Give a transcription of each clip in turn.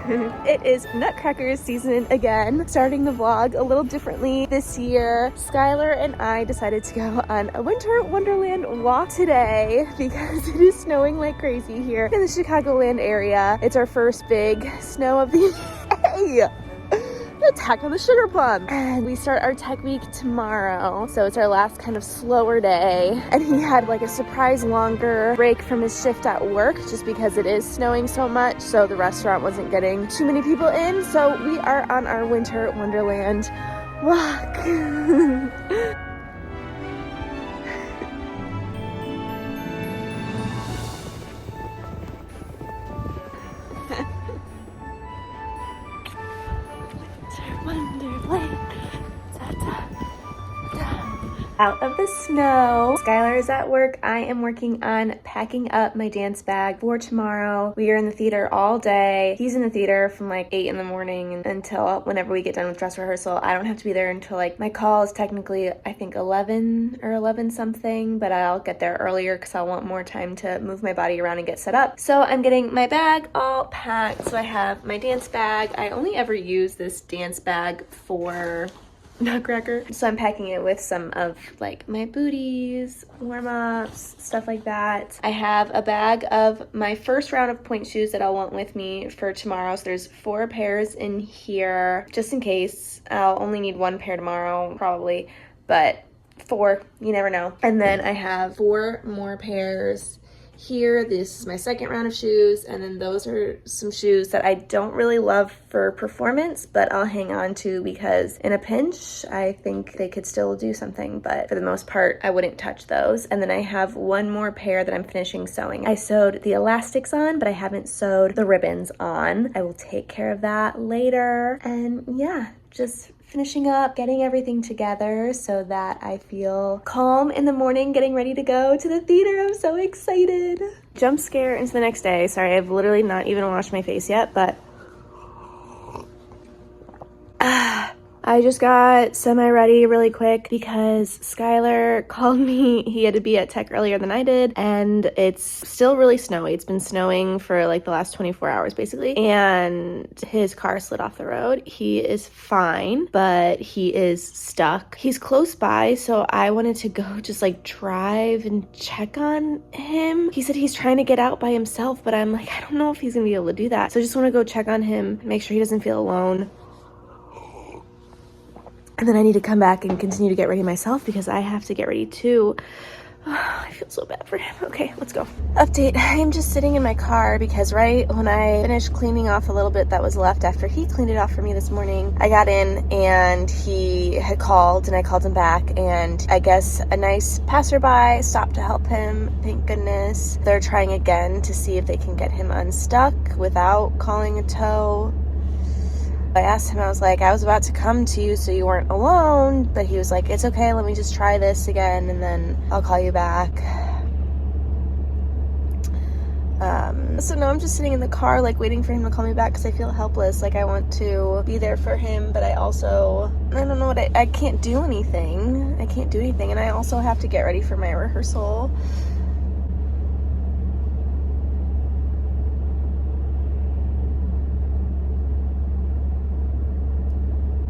It is Nutcracker season again. Starting the vlog a little differently this year. Skylar and I decided to go on a winter wonderland walk today because it is snowing like crazy here in the Chicagoland area. It's our first big snow of the year. Attack on the sugar plum. And we start our tech week tomorrow, so it's our last kind of slower day. And he had like a surprise longer break from his shift at work just because it is snowing so much, so the restaurant wasn't getting too many people in. So we are on our winter wonderland walk. Wonderland. Da, da, da. Out of the snow. Skylar is at work. I am working on packing up my dance bag for tomorrow. We are in the theater all day. He's in the theater from like 8 in the morning until whenever we get done with dress rehearsal. I don't have to be there until like my call is technically I think 11 or 11 something, but I'll get there earlier because I'll want more time to move my body around and get set up. So I'm getting my bag all packed. So I have my dance bag. I only ever use this dance bag for Nutcracker. So I'm packing it with some of like my booties, warm-ups, stuff like that. I have a bag of my first round of point shoes that I'll want with me for tomorrow. So there's 4 pairs in here just in case. I'll only need 1 pair tomorrow probably, but 4, you never know. And then I have 4 more pairs here. This is my second round of shoes, and then those are some shoes that I don't really love for performance, but I'll hang on to because in a pinch I think they could still do something, but for the most part I wouldn't touch those. And then I have 1 more pair that I'm finishing sewing. I sewed the elastics on, but I haven't sewed the ribbons on. I will take care of that later. And yeah, just finishing up, getting everything together so that I feel calm in the morning, getting ready to go to the theater. I'm so excited. Jump scare into the next day. Sorry, I've literally not even washed my face yet, but I just got semi-ready really quick because Skylar called me. He had to be at tech earlier than I did, and it's still really snowy. It's been snowing for like the last 24 hours basically, and his car slid off the road. He is fine, but he is stuck. He's close by, so I wanted to go just like drive and check on him. He said he's trying to get out by himself, but I'm like, I don't know if he's gonna be able to do that. So I just want to go check on him, make sure he doesn't feel alone. And then I need to come back and continue to get ready myself because I have to get ready too. Oh, I feel so bad for him. Okay, let's go. Update, I am just sitting in my car because right when I finished cleaning off a little bit that was left after he cleaned it off for me this morning, I got in and he had called and I called him back, and I guess a nice passerby stopped to help him, thank goodness. They're trying again to see if they can get him unstuck without calling a tow. I asked him, I was like, I was about to come to you so you weren't alone, but he was like, it's okay, let me just try this again and then I'll call you back. So now I'm just sitting in the car like waiting for him to call me back because I feel helpless. Like I want to be there for him, but I also, I don't know what, I can't do anything. I can't do anything, and I also have to get ready for my rehearsal.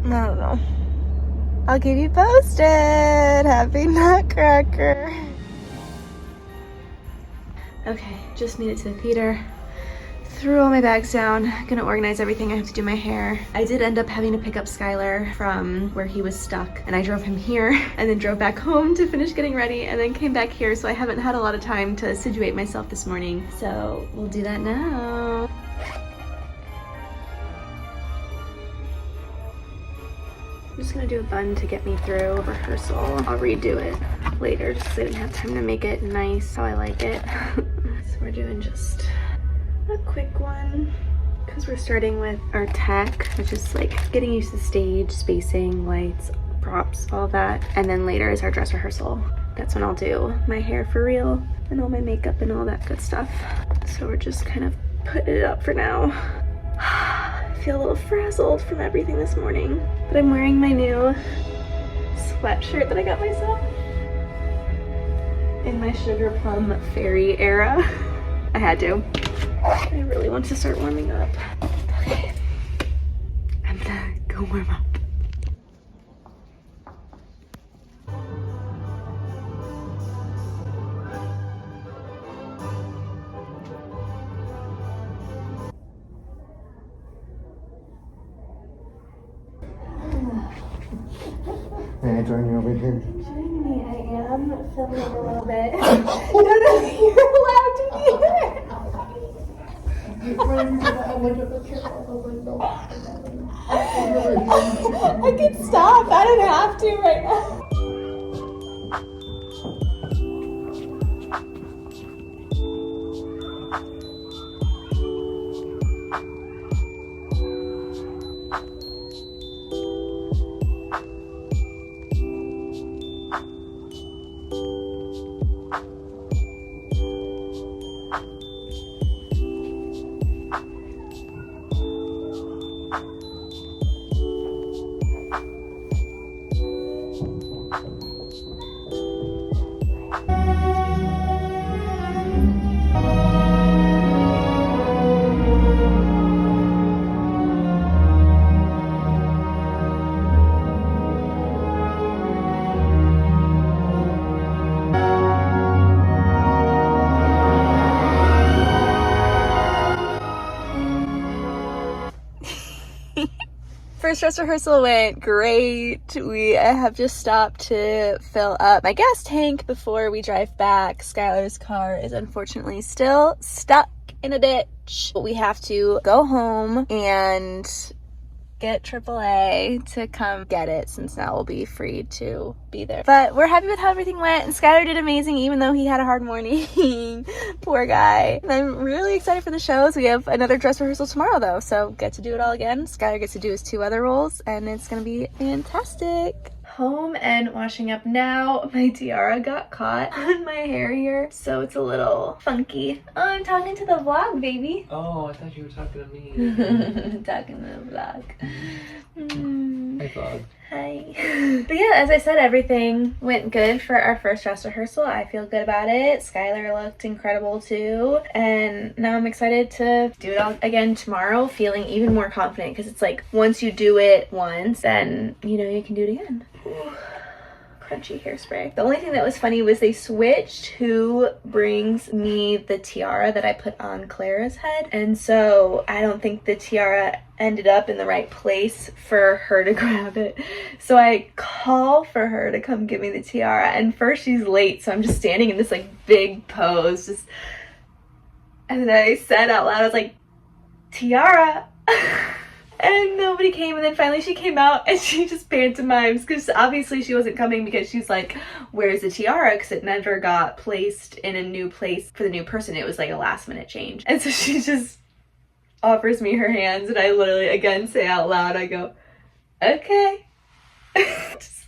I don't know. I'll keep you posted. Happy Nutcracker. Okay, just made it to the theater. Threw all my bags down. Gonna organize everything. I have to do my hair. I did end up having to pick up Skylar from where he was stuck, and I drove him here and then drove back home to finish getting ready and then came back here, so I haven't had a lot of time to situate myself this morning. So we'll do that now. I'm just gonna do a bun to get me through rehearsal. I'll redo it later just because I didn't have time to make it nice how I like it. So we're doing just a quick one because we're starting with our tech, which is like getting used to the stage, spacing, lights, props, all that. And then later is our dress rehearsal. That's when I'll do my hair for real and all my makeup and all that good stuff. So we're just kind of putting it up for now. I feel a little frazzled from everything this morning, but I'm wearing my new sweatshirt that I got myself in my Sugar Plum Fairy era. I had to. I really want to start warming up. Okay, I'm gonna go warm up. May I join you over here? Join me, I am filming a little bit. No, you're allowed to be here. I can stop, I don't have to right now. First dress rehearsal went great. We have just stopped to fill up my gas tank before we drive back. Skylar's car is unfortunately still stuck in a ditch. We have to go home and get AAA to come get it, since now we'll be free to be there. But we're happy with how everything went, and Skylar did amazing even though he had a hard morning. Poor guy. And I'm really excited for the shows. We have another dress rehearsal tomorrow though, so get to do it all again. Skylar gets to do his 2 other roles, and it's gonna be fantastic. Home and washing up now. My tiara got caught on my hair here, so it's a little funky. Oh, I'm talking to the vlog, baby. Oh, I thought you were talking to me. Talking to the vlog. Hi, vlog. Hi. But yeah, as I said, everything went good for our first dress rehearsal. I feel good about it. Skylar looked incredible too. And now I'm excited to do it all again tomorrow, feeling even more confident, because it's like once you do it once, then you know you can do it again. Ooh. Crunchy hairspray. The only thing that was funny was they switched who brings me the tiara that I put on Clara's head, and so I don't think the tiara ended up in the right place for her to grab it. So I call for her to come get me the tiara, and first she's late, so I'm just standing in this like big pose, just, and then I said out loud, I was like, tiara. And nobody came, and then finally she came out and she just pantomimes, because obviously she wasn't coming because she's like, where's the tiara, because it never got placed in a new place for the new person. It was like a last minute change. And so she just offers me her hands, and I literally again say out loud, I go, okay. Just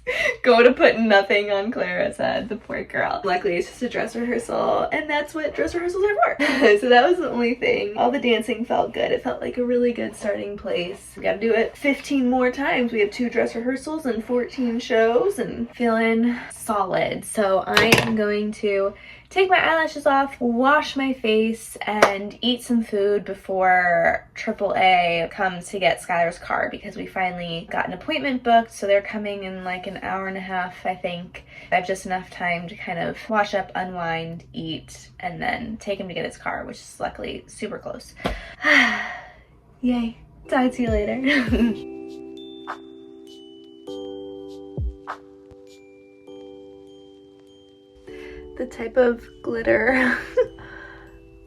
go to put nothing on Clara's head, the poor girl. Luckily it's just a dress rehearsal, and that's what dress rehearsals are for. So that was the only thing. All the dancing felt good. It felt like a really good starting place. We gotta do it 15 more times. We have 2 dress rehearsals and 14 shows, and feeling solid. So I am going to take my eyelashes off, wash my face, and eat some food before AAA comes to get Skylar's car, because we finally got an appointment booked, so they're coming in like an hour and a half, I think. I have just enough time to kind of wash up, unwind, eat, and then take him to get his car, which is luckily super close. Yay. Talk to you later. The type of glitter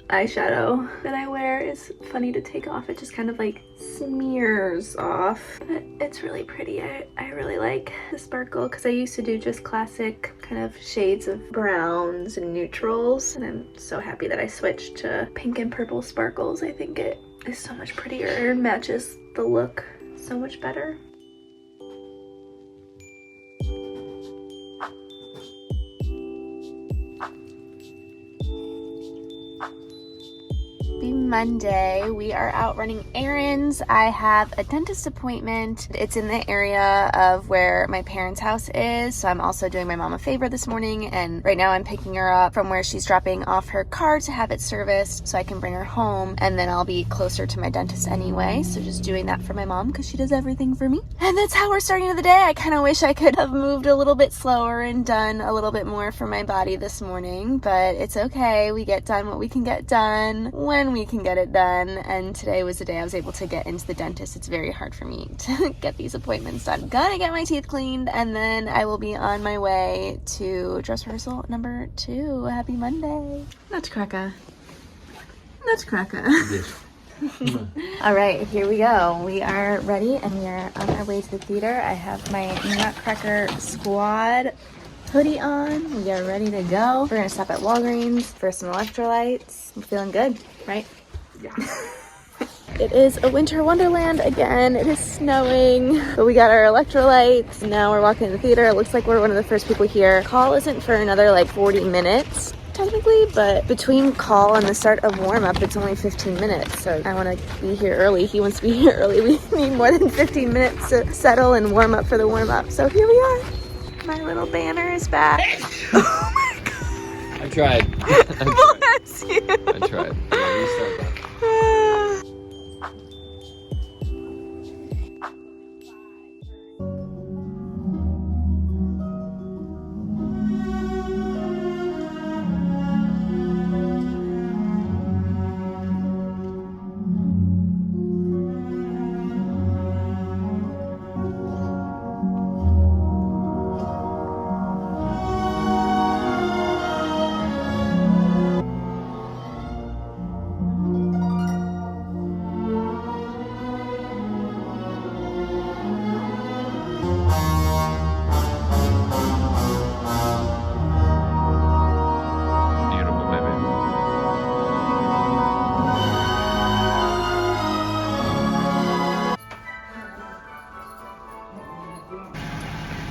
eyeshadow that I wear is funny to take off. It just kind of like smears off, but it's really pretty. I really like the sparkle, because I used to do just classic kind of shades of browns and neutrals, and I'm so happy that I switched to pink and purple sparkles. I think it is so much prettier. It matches the look so much better. Be Monday. We are out running errands. I have a dentist appointment. It's in the area of where my parents' house is, so I'm also doing my mom a favor this morning, and right now I'm picking her up from where she's dropping off her car to have it serviced so I can bring her home, and then I'll be closer to my dentist anyway, so just doing that for my mom because she does everything for me. And that's how we're starting the day. I kind of wish I could have moved a little bit slower and done a little bit more for my body this morning, but it's okay. We get done what we can get done when we can get it done, and today was the day I was able to get into the dentist. It's very hard for me to get these appointments done. Gonna get my teeth cleaned, and then I will be on my way to dress rehearsal number 2. Happy Monday. Nutcracker. Nutcracker. All right, here we go. We are ready and we are on our way to the theater. I have my Nutcracker squad hoodie on. We are ready to go. We're gonna stop at Walgreens for some electrolytes. I'm feeling good, right? Yeah. It is a winter wonderland again. It is snowing, but we got our electrolytes. Now we're walking to the theater. It looks like we're one of the first people here. Call isn't for another like 40 minutes. Technically, but between call and the start of warm-up, it's only 15 minutes, so I want to be here early. He wants to be here early. We need more than 15 minutes to settle and warm up for the warm-up. So here we are. My little banner is back. Oh my god. I tried. Bless you. I tried. Yeah, you said that.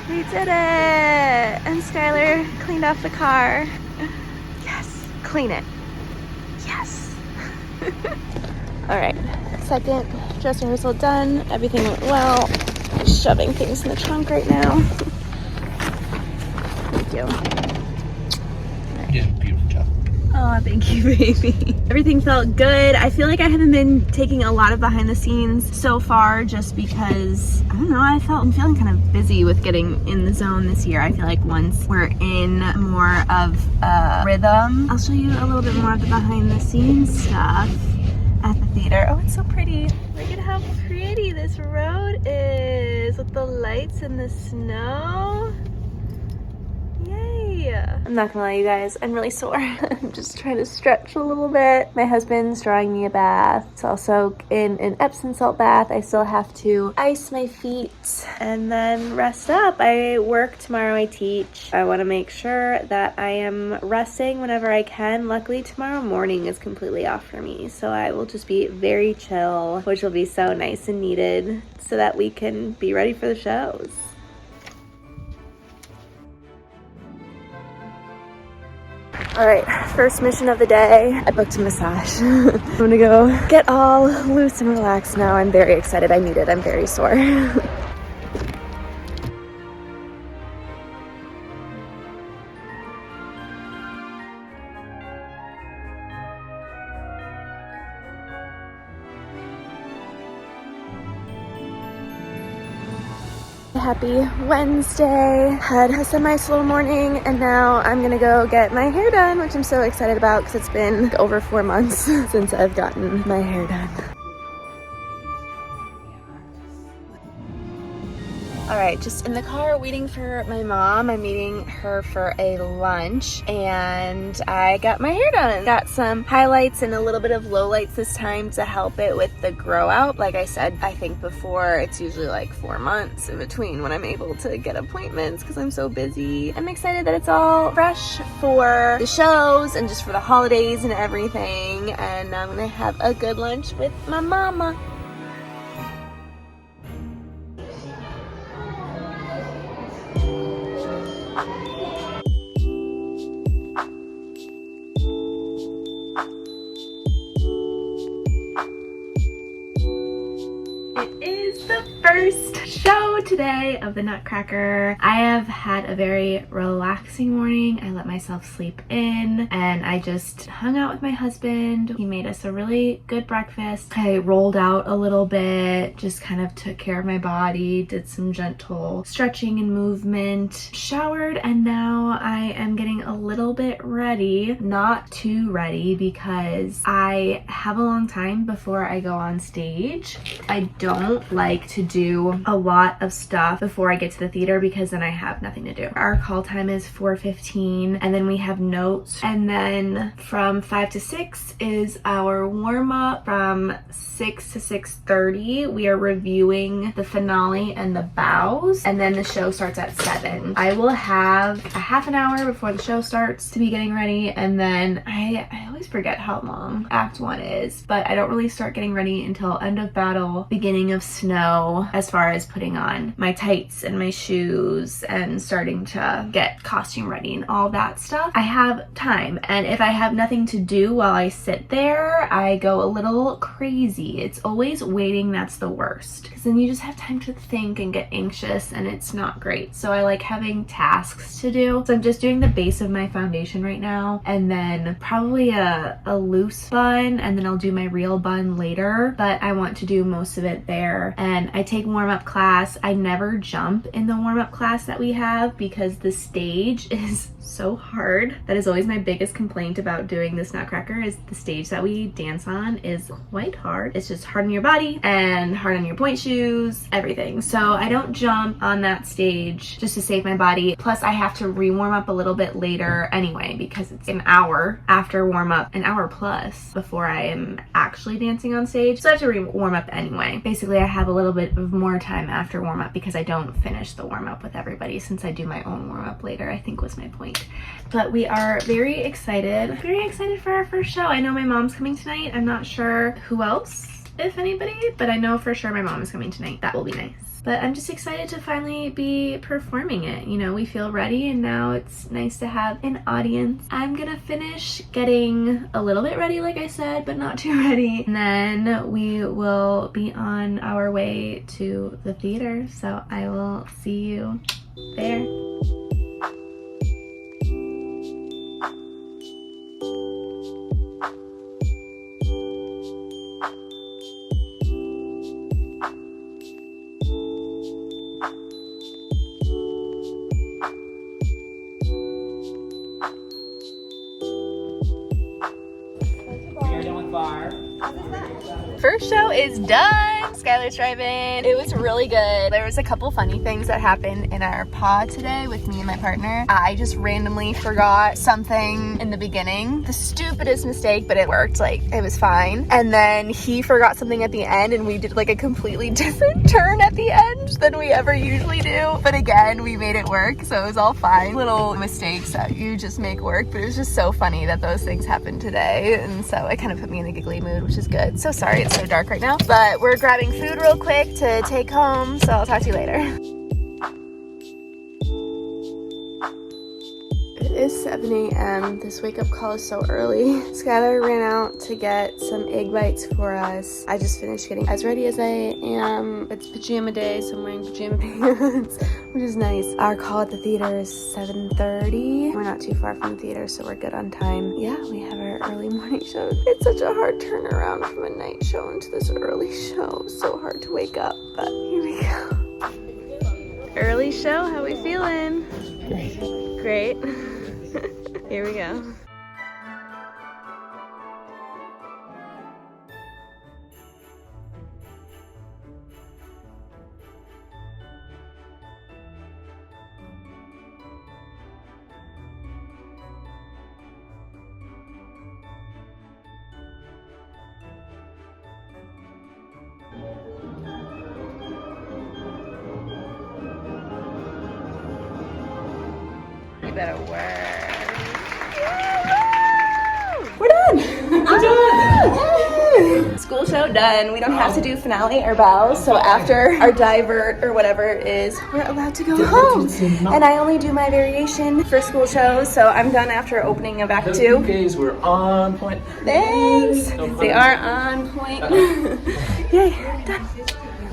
We did it! And Skylar cleaned off the car. Yes, clean it. Yes. All right, second dress rehearsal done. Everything went well. Shoving things in the trunk right now. Thank you. You did a beautiful job. Oh, thank you, baby. Everything felt good. I feel like I haven't been taking a lot of behind the scenes so far just because, I don't know, I'm feeling kind of busy with getting in the zone this year. I feel like once we're in more of a rhythm, I'll show you a little bit more of the behind the scenes stuff at the theater. Oh, it's so pretty. Look at how pretty this road is with the lights and the snow. I'm not gonna lie, you guys, I'm really sore. I'm just trying to stretch a little bit. My husband's drawing me a bath. It's also in an Epsom salt bath. I still have to ice my feet and then rest up. I work tomorrow, I teach. I want to make sure that I am resting whenever I can. Luckily, tomorrow morning is completely off for me, so I will just be very chill, which will be so nice and needed so that we can be ready for the shows. All right, first mission of the day. I booked a massage. I'm gonna go get all loose and relaxed now. I'm very excited. I need it. I'm very sore. Happy Wednesday. Had a semi-slow morning and now I'm gonna go get my hair done, which I'm so excited about because it's been over 4 months since I've gotten my hair done. All right, just in the car waiting for my mom. I'm meeting her for a lunch and I got my hair done. Got some highlights and a little bit of lowlights this time to help it with the grow out. Like I said, I think before, it's usually like 4 months in between when I'm able to get appointments because I'm so busy. I'm excited that it's all fresh for the shows and just for the holidays and everything. And I'm gonna have a good lunch with my mama. It is the first show today of the Nutcracker. I have had a very relaxing morning. I let myself sleep in and I just hung out with my husband. He made us a really good breakfast. I rolled out a little bit, just kind of took care of my body, did some gentle stretching and movement, showered, and now I am getting a little bit ready. Not too ready because I have a long time before I go on stage. I don't like to do a lot of stuff before I get to the theater because then I have nothing to do. Our call time is 4:15 and then we have notes, and then from 5 to 6 is our warm-up. From 6 to 6:30 we are reviewing the finale and the bows, and then the show starts at 7. I will have a half an hour before the show starts to be getting ready, and then I always forget how long Act 1 is, but I don't really start getting ready until end of battle, beginning of snow, as far as putting on my tights and my shoes and starting to get costume ready and all that stuff. I have time, and if I have nothing to do while I sit there, I go a little crazy. It's always waiting that's the worst, because then you just have time to think and get anxious and it's not great. So I like having tasks to do. So I'm just doing the base of my foundation right now, and then probably a loose bun, and then I'll do my real bun later, but I want to do most of it there. And I take warm-up class. I never jump in the warm-up class that we have because the stage is so hard. That is always my biggest complaint about doing this Nutcracker, is the stage that we dance on is quite hard. It's just hard on your body and hard on your point shoes, everything. So I don't jump on that stage just to save my body. Plus I have to re-warm up a little bit later anyway because it's an hour after warm-up, an hour plus before I am actually dancing on stage. So I have to re-warm up anyway. Basically I have a little bit of more time after warm-up because I don't finish the warm-up with everybody since I do my own warm-up later, I think was my point. But we are very excited for our first show. I know my mom's coming tonight. I'm not sure who else, if anybody, but I know for sure my mom is coming tonight. That will be nice. But I'm just excited to finally be performing it. You know, we feel ready and now it's nice to have an audience. I'm gonna finish getting a little bit ready, like I said, but not too ready. And then we will be on our way to the theater. So I will see you there. First show is done. Skylar's driving. It was really good. There was a couple funny things that happened in our pod today with me and my partner. I just randomly forgot something in the beginning. The stupidest mistake, but it worked. Like, it was fine. And then he forgot something at the end and we did like a completely different turn at the end than we ever usually do. But again, we made it work, so it was all fine. Little mistakes that you just make work, but it was just so funny that those things happened today. And so it kind of put me in a giggly mood, which is good. So sorry it's so dark right now, but we're grabbing food real quick to take home, so I'll talk to you later. It is 7 a.m. This wake-up call is so early. Skylar ran out to get some egg bites for us. I just finished getting as ready as I am. It's pajama day, so I'm wearing pajama pants, which is nice. Our call at the theater is 7:30. We're not too far from the theater, so we're good on time. Yeah, we have our early morning show. It's such a hard turnaround from a night show into this early show. So hard to wake up, but here we go. Early show, how we feeling? Great. Here we go. You better work. We're done! I'm done! School show done. We don't have to do finale or bows, so after our divert or whatever it is, we're allowed to go home. And I only do my variation for school shows, so I'm done after opening of Act 2. Those were on point. Thanks! They are on point. Yay, done.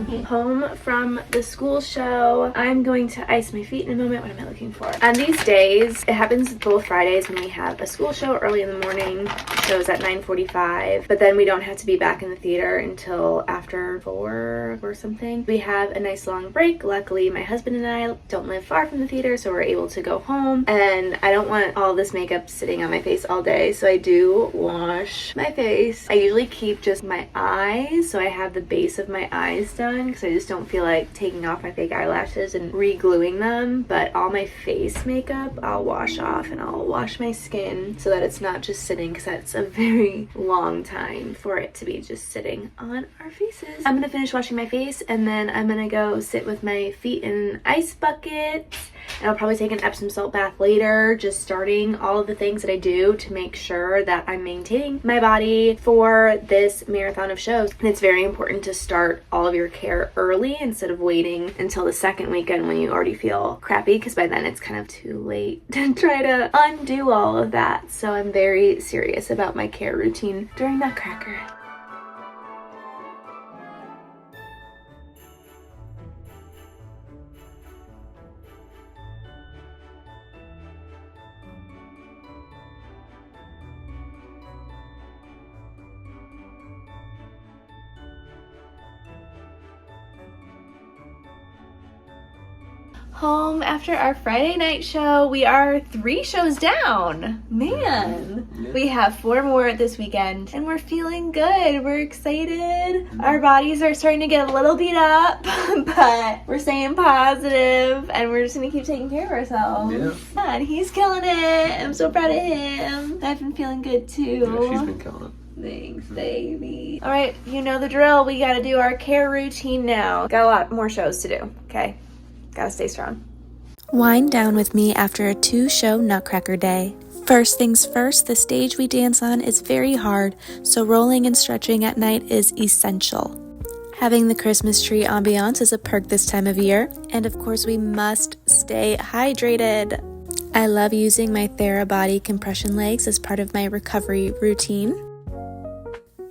Home from the school show. I'm going to ice my feet in a moment. What am I looking for? On these days, it happens both Fridays when we have a school show early in the morning. The show's at 9:45, but then we don't have to be back in the theater until after 4 or something. We have a nice long break. Luckily, my husband and I don't live far from the theater, so we're able to go home, and I don't want all this makeup sitting on my face all day, so I do wash my face. I usually keep just my eyes, so I have the base of my eyes done because I just don't feel like taking off my fake eyelashes and re-gluing them, but all my face makeup I'll wash off, and I'll wash my skin so that it's not just sitting, because that's a very long time for it to be just sitting on our faces. I'm gonna finish washing my face, and then I'm gonna go sit with my feet in an ice bucket, and I'll probably take an Epsom salt bath later, just starting all of the things that I do to make sure that I'm maintaining my body for this marathon of shows. And it's very important to start all of your care early instead of waiting until the second weekend when you already feel crappy, because by then it's kind of too late to try to undo all of that. So I'm very serious about my care routine during Nutcracker. Home after our Friday night show. We are 3 shows down. Man, we have 4 more this weekend, and we're feeling good. We're excited. Our bodies are starting to get a little beat up, but we're staying positive, and we're just gonna keep taking care of ourselves. Yeah, and he's killing it. I'm so proud of him. I've been feeling good too. Yeah, she's been killing it. Thanks, baby. All right, you know the drill. We gotta do our care routine now. Got a lot more shows to do, okay? Gotta stay strong. Wind down with me after a 2-show Nutcracker day. First things first, the stage we dance on is very hard, so rolling and stretching at night is essential. Having the Christmas tree ambiance is a perk this time of year, and of course we must stay hydrated. I love using my Therabody compression legs as part of my recovery routine.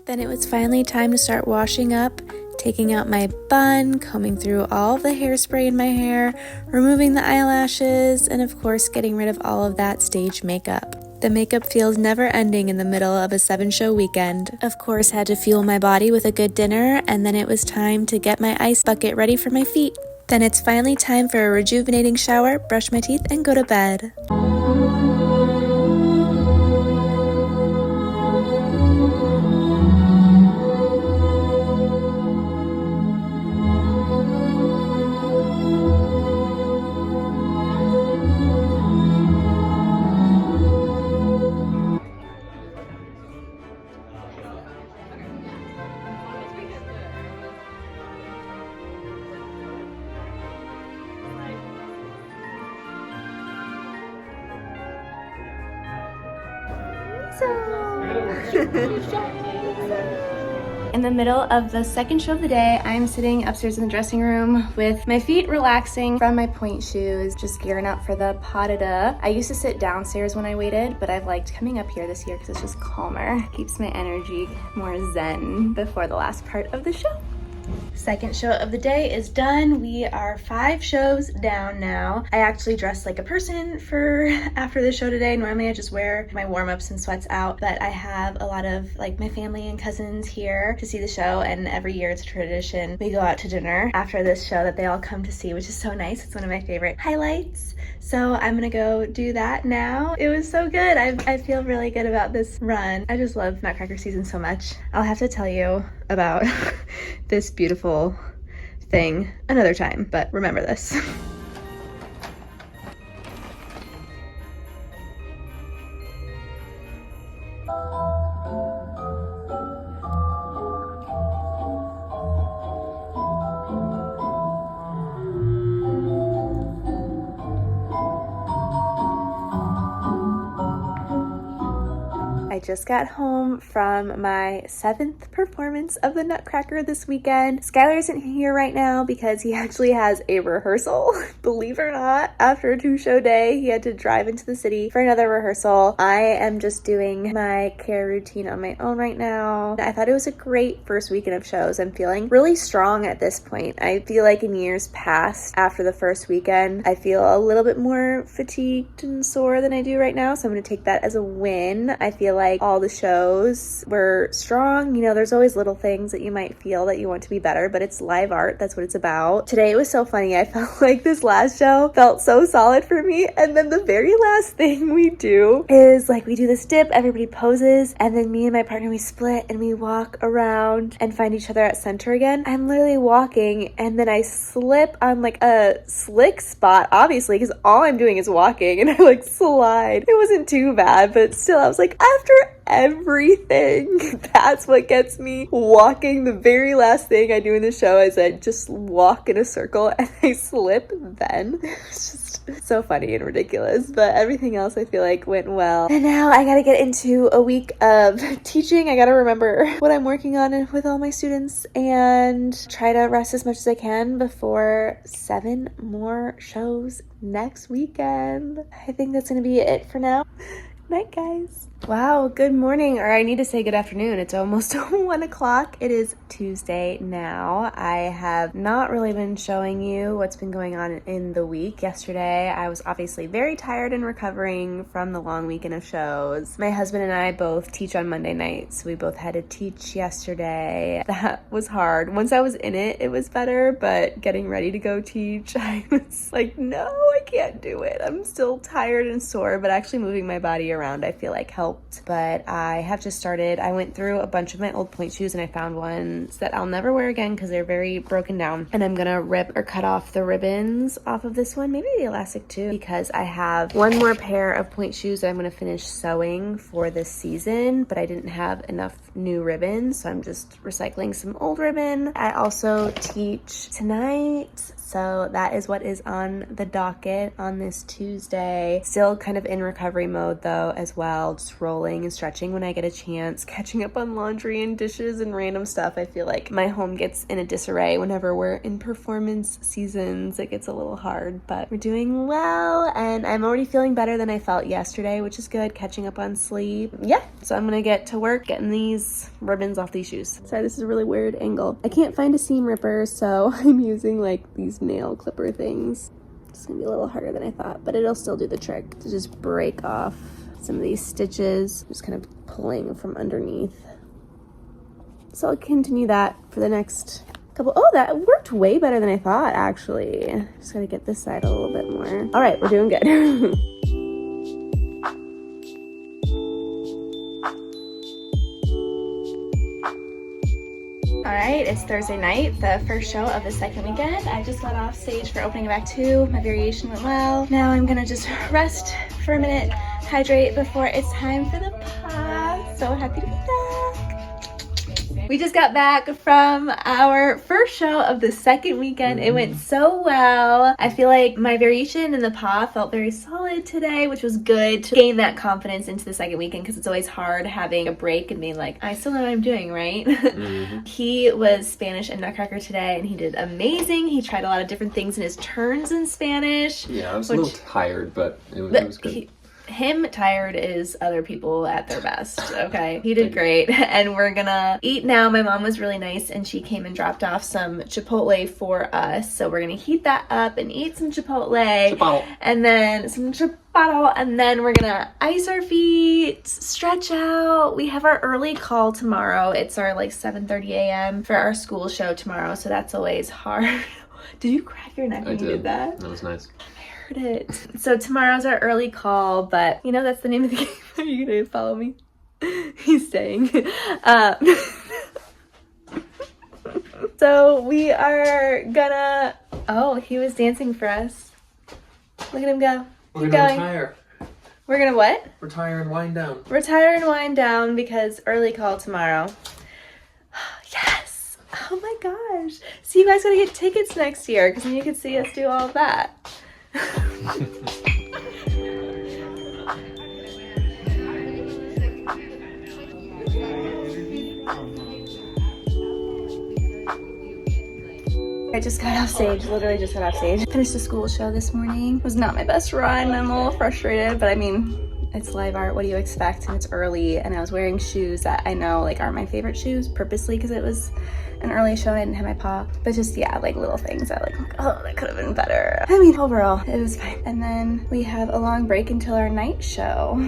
Then it was finally time to start washing up, taking out my bun, combing through all the hairspray in my hair, removing the eyelashes, and of course getting rid of all of that stage makeup. The makeup feels never ending in the middle of a 7-show weekend. Of course, had to fuel my body with a good dinner, and then it was time to get my ice bucket ready for my feet. Then it's finally time for a rejuvenating shower, brush my teeth, and go to bed. In the middle of the second show of the day, I'm sitting upstairs in the dressing room with my feet relaxing from my point shoes, just gearing up for the pas de deux. I used to sit downstairs when I waited, but I've liked coming up here this year because it's just calmer. Keeps my energy more zen before the last part of the show. Second show of the day is done. We are 5 shows down now. I actually dressed like a person for after the show today. Normally I just wear my warm-ups and sweats out, but I have a lot of like my family and cousins here to see the show, and every year it's a tradition. We go out to dinner after this show that they all come to see, which is so nice. It's one of my favorite highlights. So I'm gonna go do that now. It was so good. I feel really good about this run. I just love Nutcracker season so much. I'll have to tell you about this beautiful thing another time, but remember this. just got home from my 7th performance of the Nutcracker this weekend. Skylar isn't here right now because he actually has a rehearsal. Believe it or not, after a 2-show day, he had to drive into the city for another rehearsal. I am just doing my care routine on my own right now. I thought it was a great first weekend of shows. I'm feeling really strong at this point. I feel like in years past, after the first weekend, I feel a little bit more fatigued and sore than I do right now, so I'm going to take that as a win. I feel like all the shows were strong. You know, there's always little things that you might feel that you want to be better, but it's live art. That's what it's about. Today it was so funny. I felt like this last show felt so solid for me, and then the very last thing we do is like we do this dip, everybody poses, and then me and my partner, we split and we walk around and find each other at center again. I'm literally walking and then I slip on like a slick spot, obviously, because all I'm doing is walking, and I like slide. It wasn't too bad, but still I was like, after everything, that's what gets me walking. The very last thing I do in the show is I just walk in a circle and I slip then. It's just so funny and ridiculous, but everything else I feel like went well. And now I gotta get into a week of teaching. I gotta remember what I'm working on with all my students and try to rest as much as I can before 7 more shows next weekend. I think that's gonna be it for now. Night, guys. Wow, good morning, or I need to say good afternoon. It's almost 1 o'clock. It is Tuesday now. I have not really been showing you what's been going on in the week. Yesterday, I was obviously very tired and recovering from the long weekend of shows. My husband and I both teach on Monday nights. We both had to teach yesterday. That was hard. Once I was in it, it was better, but getting ready to go teach, I was like, no, I can't do it. I'm still tired and sore, but actually moving my body around, I feel like helped. But I have just started. I went through a bunch of my old point shoes and I found ones that I'll never wear again because they're very broken down. And I'm gonna rip or cut off the ribbons off of this one, maybe the elastic too, because I have one more pair of point shoes that I'm gonna finish sewing for this season, but I didn't have enough new ribbons, so I'm just recycling some old ribbon. I also teach tonight, so that is what is on the docket on this Tuesday. Still kind of in recovery mode though as well, just rolling and stretching when I get a chance, catching up on laundry and dishes and random stuff. I feel like my home gets in a disarray whenever we're in performance seasons. It gets a little hard, but we're doing well, and I'm already feeling better than I felt yesterday, which is good, catching up on sleep. Yeah, so I'm gonna get to work getting these ribbons off these shoes. Sorry, this is a really weird angle. I can't find a seam ripper, so I'm using like these nail clipper things. It's gonna be a little harder than I thought, but it'll still do the trick to just break off some of these stitches, just kind of pulling from underneath. So I'll continue that for the next couple. Oh, that worked way better than I thought, actually. Just gotta get this side a little bit more. All right, we're doing good. All right, it's Thursday night, the first show of the second weekend. I just got off stage for opening of Act 2. My variation went well. Now I'm gonna just rest for a minute, hydrate before it's time for the pop. So happy to be back. We just got back from our first show of the second weekend. It went so well. I feel like my variation in the paw felt very solid today, which was good to gain that confidence into the second weekend, because it's always hard having a break and being like, I still know what I'm doing, right? He was Spanish and Nutcracker today, and he did amazing. He tried a lot of different things in his turns in Spanish. Yeah, I was a little tired, but it was good. Him tired is other people at their best, okay? He did great, and we're gonna eat now. My mom was really nice, and she came and dropped off some Chipotle for us, so we're gonna heat that up and eat some Chipotle. And then some Chipotle, and then we're gonna ice our feet, stretch out. We have our early call tomorrow. It's our like 7:30 a.m. for our school show tomorrow, so that's always hard. Did you crack your neck when you did that? That was nice. It. So tomorrow's our early call, but you know that's the name of the game. Are you gonna follow me? He's staying. So we are gonna. Oh, he was dancing for us. Look at him go. We're gonna retire. We're gonna what? Retire and wind down. Retire and wind down because early call tomorrow. Yes. Oh my gosh. So you guys gotta get tickets next year, because then you can see us do all of that. I just got off stage, literally just got off stage. Finished the school show this morning. It was not my best run. I'm a little frustrated, but I mean, it's live art. What do you expect? And it's early, and I was wearing shoes that I know like aren't my favorite shoes purposely because it was an early show and I didn't have my paw. But just, yeah, like little things that like, oh, that could have been better. I mean, overall, it was fine. And then we have a long break until our night show.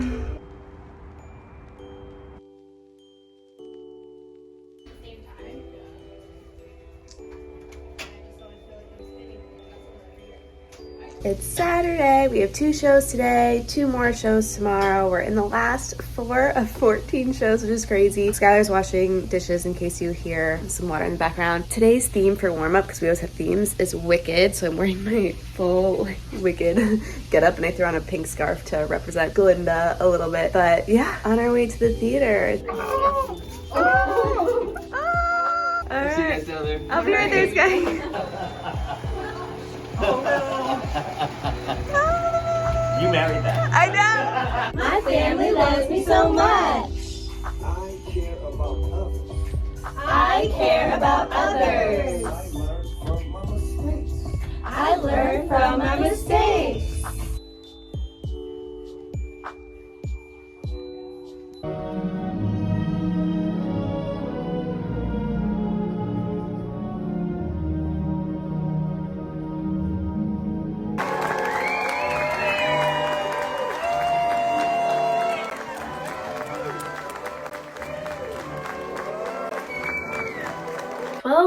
It's Saturday. We have 2 shows today, 2 more shows tomorrow. We're in the last 4 of 14 shows, which is crazy. Skylar's washing dishes in case you hear some water in the background. Today's theme for warm-up, because we always have themes, is Wicked. So I'm wearing my full Wicked get up, and I threw on a pink scarf to represent Glinda a little bit. But yeah, on our way to the theater. All right. See you guys down there. I'll be right there, Sky. You married that. I know. My family loves me so much. I care about others. I care about others. I learn from my mistakes.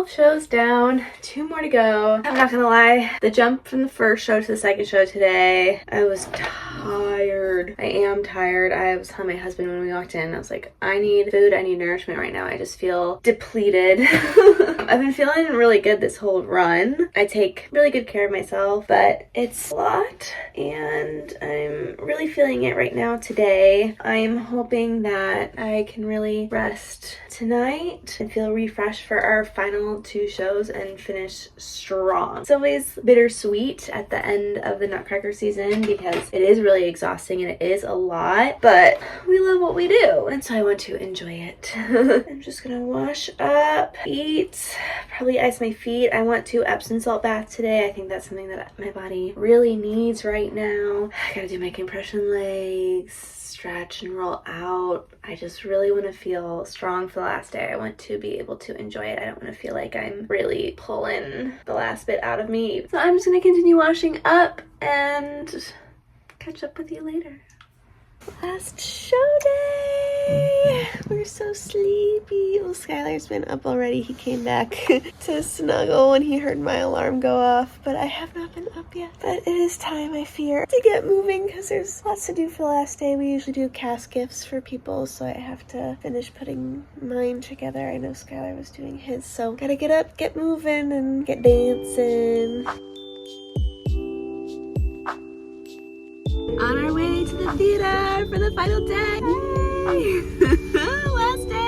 Shows down, 2 more to go. I'm not gonna lie, the jump from the first show to the second show today, I was tired. I am tired. I was telling my husband when we walked in, I was like, I need food, I need nourishment right now. I just feel depleted. I've been feeling really good this whole run. I take really good care of myself, but it's a lot and I'm really feeling it right now today. I'm hoping that I can really rest tonight and feel refreshed for our final 2 shows and finish strong. It's always bittersweet at the end of the Nutcracker season because it is really exhausting and it is a lot, but we love what we do, and so I want to enjoy it. I'm just gonna wash up, eat, probably ice my feet. I want to Epsom salt bath today. I think that's something that my body really needs right now. I gotta do my compression legs, stretch and roll out. I just really want to feel strong for the last day. I want to be able to enjoy it. I don't want to feel like I'm really pulling the last bit out of me. So I'm just going to continue washing up and catch up with you later. Last show day. We're so sleepy. Well, Skylar's been up already. He came back to snuggle when he heard my alarm go off, but I have not been up yet. But it is time, I fear, to get moving because there's lots to do for the last day. We usually do cast gifts for people, so I have to finish putting mine together. I know Skylar was doing his, so gotta get up, get moving, and get dancing. On our way to the theater for the final day. Hey! Last day.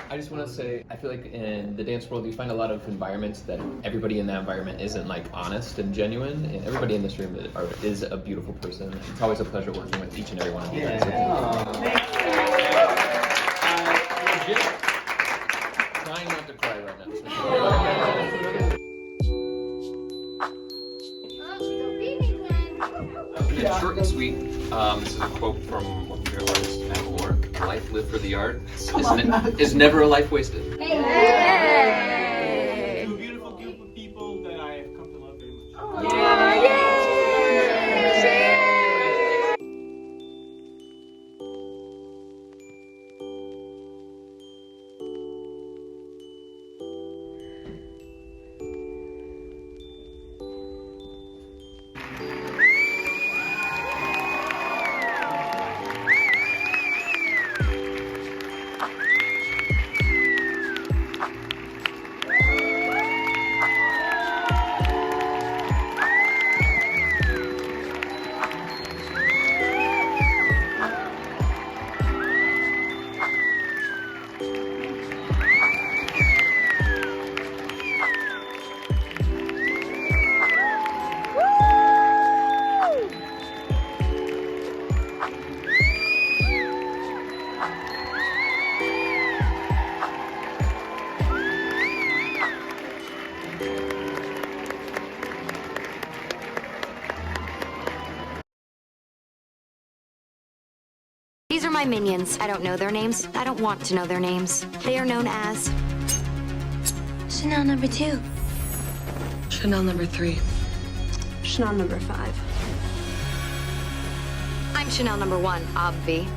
I just want to say, I feel like in the dance world, you find a lot of environments that everybody in that environment isn't like honest and genuine, and everybody in this room is a beautiful person. It's always a pleasure working with each and every one of you guys. Trying not to cry right now. It's short and sweet. This is a quote from one of your artists, Matt Moore. Life lived for the art is never a life wasted. To a beautiful group of people that I have come to love very much. These are my minions. I don't know their names. I don't want to know their names. They are known as Chanel number 2. Chanel number 3. Chanel number 5. I'm Chanel number 1, obvi.